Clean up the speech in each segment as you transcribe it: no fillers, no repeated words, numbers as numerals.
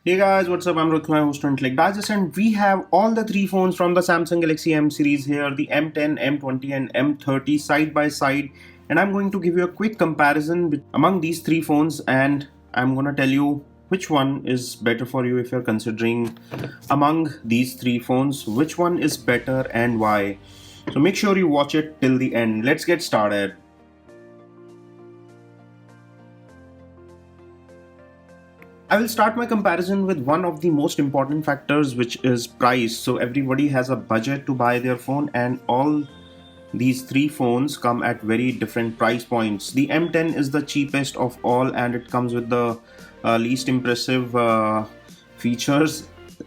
Hey guys, what's up? I'm Rohit Khurana, host of Intellect Digest, and we have all the three phones from the Samsung Galaxy M series here, the M10, M20 and M30 side by side, and I'm going to give you a quick comparison among these three phones, and I'm going to tell you which one is better for you if you're considering among these three phones, which one is better and why. So make sure you watch it till the end. Let's get started. I will start my comparison with one of the most important factors, which is price. So everybody has a budget to buy their phone, and all these three phones come at very different price points. The M10 is the cheapest of all, and it comes with the least impressive features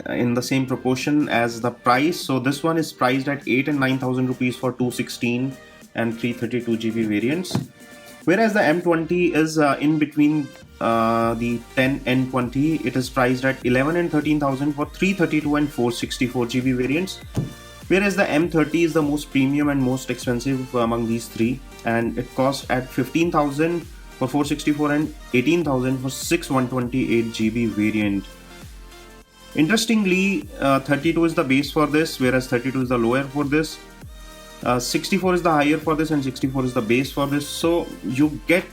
in the same proportion as the price. So this one is priced at 8 and 9,000 rupees for 216 and 332 GB variants, whereas the M20 is in between the 10 and 20. It is priced at 11 and 13,000 for 332 and 464 GB variants, whereas the M30 is the most premium and most expensive among these three, and it costs at 15,000 for 464 and 18,000 for 6128 GB variant. Interestingly, 32 is the base for this, whereas 32 is the lower for this. 64 is the higher for this and 64 is the base for this. So you get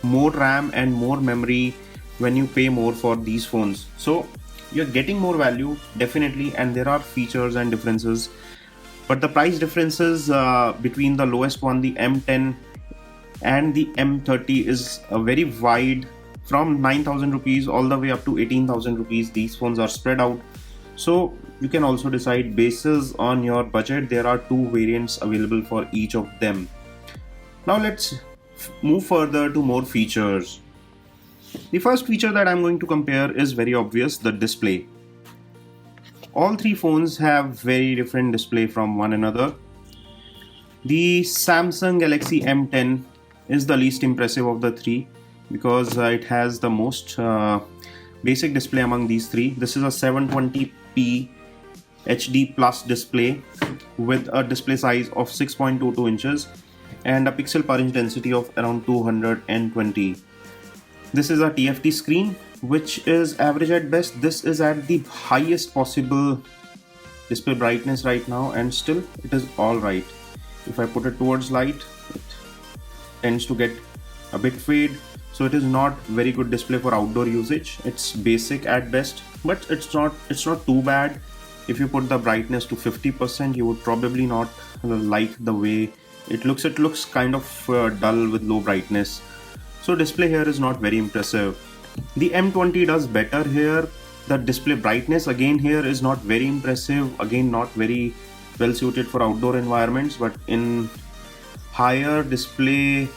more RAM and more memory when you pay more for these phones. So you're getting more value definitely, and there are features and differences, but the price differences between the lowest one, the M10, and the M30 is very wide, from 9,000 rupees all the way up to 18,000 rupees. These phones are spread out, so you can also decide basis on your budget. There are two variants available for each of them. Now let's move further to more features. The first feature that I'm going to compare is very obvious, the display. All three phones have very different display from one another. The Samsung Galaxy M10 is the least impressive of the three because it has the most basic display among these three. This is a 720p HD plus display with a display size of 6.22 inches and a pixel per inch density of around 220. This is a TFT screen, which is average at best. This is at the highest possible display brightness right now, and still it is alright. If I put it towards light, it tends to get a bit fade, so it is not very good display for outdoor usage. It's basic at best, but it's not too bad. If you put the brightness to 50%, you would probably not like the way it looks. It looks kind of dull with low brightness. So display here is not very impressive. The M20 does better here. The display brightness again here is not very impressive. Again, not very well suited for outdoor environments, but in higher display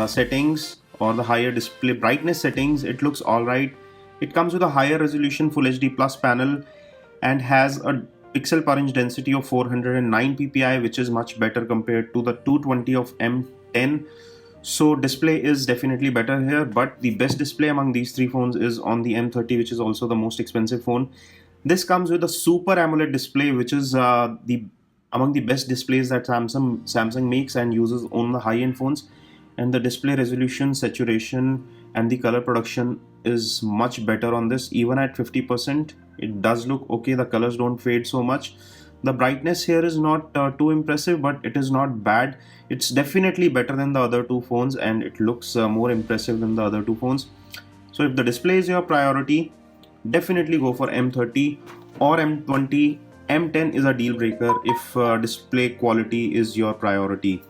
settings or the higher display brightness settings, it looks alright. It comes with a higher resolution Full HD Plus panel and has a pixel per inch density of 409 ppi, which is much better compared to the 220 of M10. So display is definitely better here, but the best display among these three phones is on the M30, which is also the most expensive phone. This comes with a Super AMOLED display, which is among the best displays that Samsung makes and uses on the high-end phones. And the display resolution, saturation, and the color production is much better on this. Even at 50%, it does look okay. The colors don't fade so much. The brightness here is not too impressive, but it is not bad. It's definitely better than the other two phones, and it looks more impressive than the other two phones. So if the display is your priority, definitely go for M30 or M20. M10 is a deal breaker if display quality is your priority.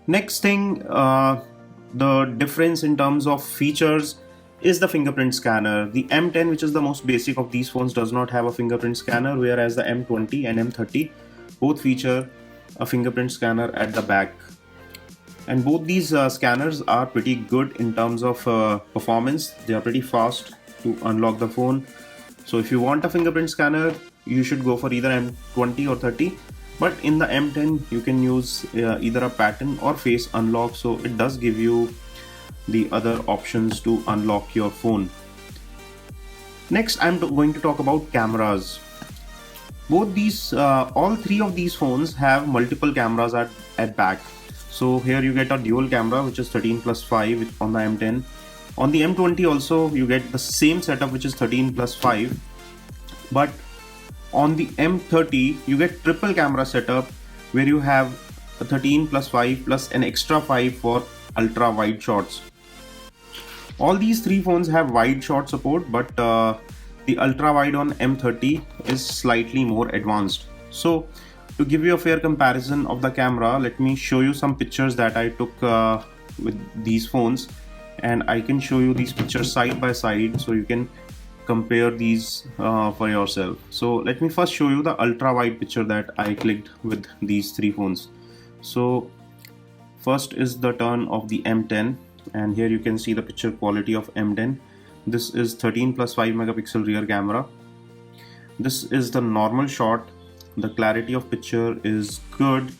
Next thing, the difference in terms of features is the fingerprint scanner. The M10, which is the most basic of these phones, does not have a fingerprint scanner, whereas the M20 and M30 both feature a fingerprint scanner at the back. And both these scanners are pretty good in terms of performance. They are pretty fast to unlock the phone. So if you want a fingerprint scanner, you should go for either M20 or 30. But in the M10, you can use either a pattern or face unlock. So it does give you the other options to unlock your phone. Next, I'm going to talk about cameras. All three of these phones have multiple cameras at back. So here you get a dual camera, which is 13+5 on the M10, On the M20 also you get the same setup, which is 13 plus 5, but on the M30 you get triple camera setup where you have a 13 plus 5 plus an extra 5 for ultra wide shots. All these three phones have wide shot support, but the ultra wide on M30 is slightly more advanced. So to give you a fair comparison of the camera, let me show you some pictures that I took with these phones, and I can show you these pictures side by side so you can compare these for yourself. So let me first show you the ultra wide picture that I clicked with these three phones. So first is the turn of the M10, and here you can see the picture quality of M10. This is 13 plus 5 megapixel rear camera. This is the normal shot. The clarity of picture is good,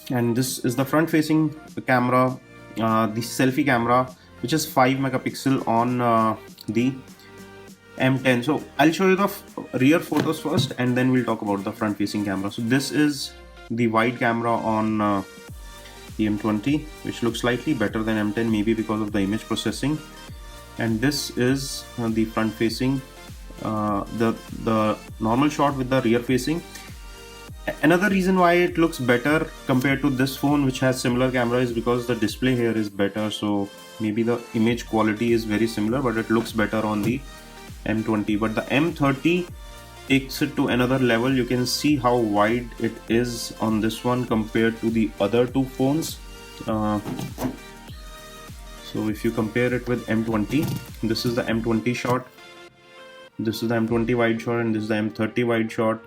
and this is the front facing camera, the selfie camera, which is 5 megapixel on the M10. So I'll show you the rear photos first and then we'll talk about the front facing camera. So this is the wide camera on the M20, which looks slightly better than M10, maybe because of the image processing. And this is the front facing, the normal shot with the rear facing. Another reason why it looks better compared to this phone which has similar camera is because the display here is better. So maybe the image quality is very similar, but it looks better on the M20. But the M30 takes it to another level. You can see how wide it is on this one compared to the other two phones. So if you compare it with M20, this is the M20 shot, this is the M20 wide shot, and this is the M30 wide shot.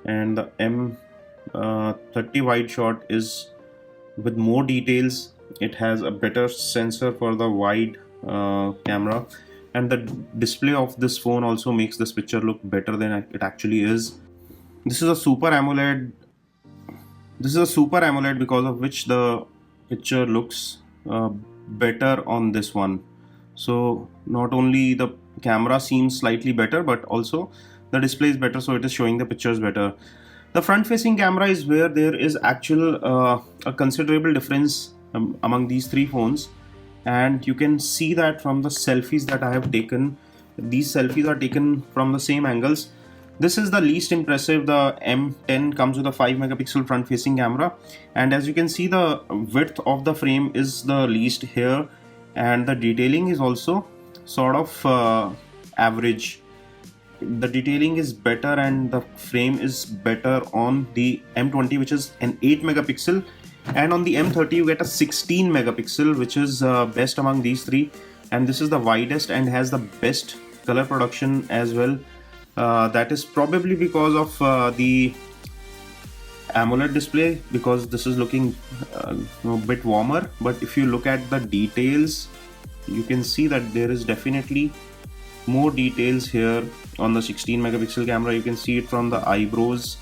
And the M30 wide shot is with more details. It has a better sensor for the wide camera, and the display of this phone also makes this picture look better than it actually is. This is a Super AMOLED. This is a Super AMOLED, because of which the picture looks better on this one. So not only the camera seems slightly better, but also the display is better, so it is showing the pictures better. The front facing camera is where there is actual a considerable difference among these three phones, and you can see that from the selfies that I have taken. These selfies are taken from the same angles. This is the least impressive. The M10 comes with a 5 megapixel front facing camera, and as you can see, the width of the frame is the least here, and the detailing is also sort of average. The detailing is better and the frame is better on the M20, which is an 8 megapixel, and on the M30 you get a 16 megapixel, which is best among these three, and this is the widest and has the best color production as well. That is probably because of the AMOLED display, because this is looking a bit warmer. But if you look at the details, you can see that there is definitely more details here on the 16 megapixel camera. You can see it from the eyebrows,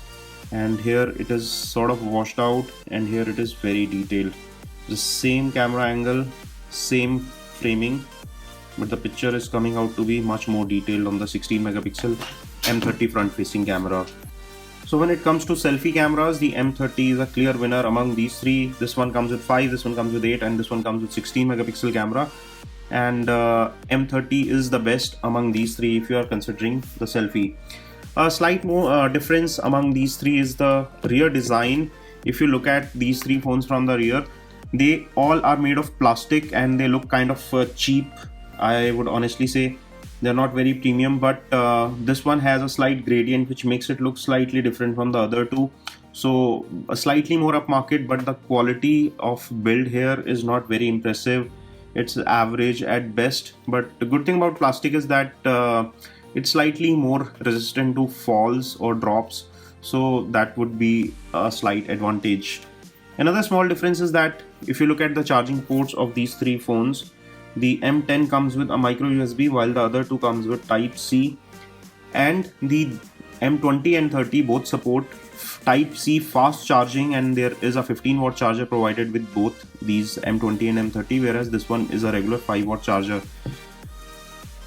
and here it is sort of washed out, and here it is very detailed. The same camera angle, same framing, but the picture is coming out to be much more detailed on the 16 megapixel M30 front facing camera. So when it comes to selfie cameras, the M30 is a clear winner among these three. This one comes with 5, this one comes with 8, and this one comes with 16 megapixel camera. And M30 is the best among these three if you are considering the selfie. A slight more difference among these three is the rear design. If you look at these three phones from the rear, they all are made of plastic and they look kind of cheap. I would honestly say they're not very premium, but this one has a slight gradient which makes it look slightly different from the other two. So a slightly more upmarket, but the quality of build here is not very impressive. It's average at best. But the good thing about plastic is that it's slightly more resistant to falls or drops, so that would be a slight advantage. Another small difference is that if you look at the charging ports of these three phones, the M10 comes with a micro USB while the other two comes with Type C, and the M20 and 30 both support Type C fast charging, and there is a 15-watt charger provided with both these M20 and M30, whereas this one is a regular 5-watt charger.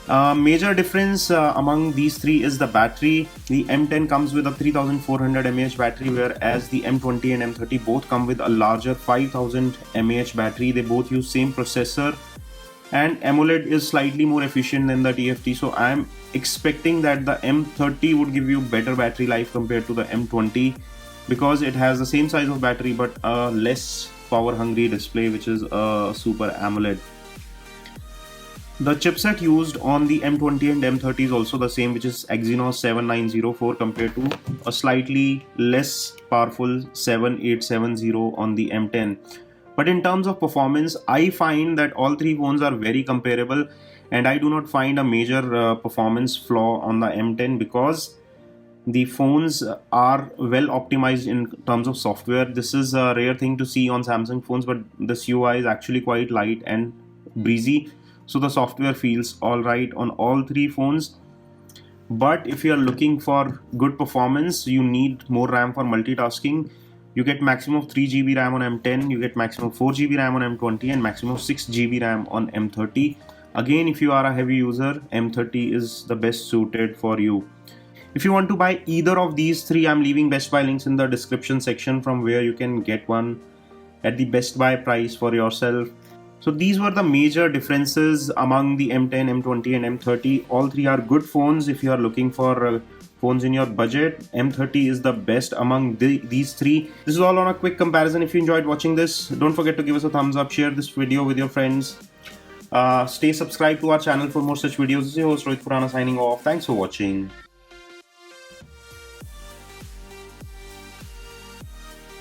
Major difference among these three is the battery. The M10 comes with a 3400 mAh battery, whereas the M20 and M30 both come with a larger 5000 mAh battery. They both use same processor, and AMOLED is slightly more efficient than the TFT. So I'm expecting that the M30 would give you better battery life compared to the M20, because it has the same size of battery but a less power hungry display, which is a Super AMOLED. The chipset used on the M20 and M30 is also the same, which is Exynos 7904 compared to a slightly less powerful 7870 on the M10. But in terms of performance, I find that all three phones are very comparable, and I do not find a major performance flaw on the M10, because the phones are well optimized in terms of software. This is a rare thing to see on Samsung phones, but this UI is actually quite light and breezy, so the software feels alright on all three phones. But if you are looking for good performance, you need more RAM for multitasking. You get maximum of 3 GB RAM on M10, you get maximum of 4 GB RAM on M20, and maximum of 6 GB RAM on M30. Again, if you are a heavy user, M30 is the best suited for you. If you want to buy either of these three, I'm leaving Best Buy links in the description section, from where you can get one at the Best Buy price for yourself. So these were the major differences among the M10, M20 and M30. All three are good phones if you are looking for phones in your budget. M30 is the best among these three. This is all on a quick comparison. If you enjoyed watching this, don't forget to give us a thumbs up, share this video with your friends. Stay subscribed to our channel for more such videos. This is your host Rohit Khurana signing off. Thanks for watching.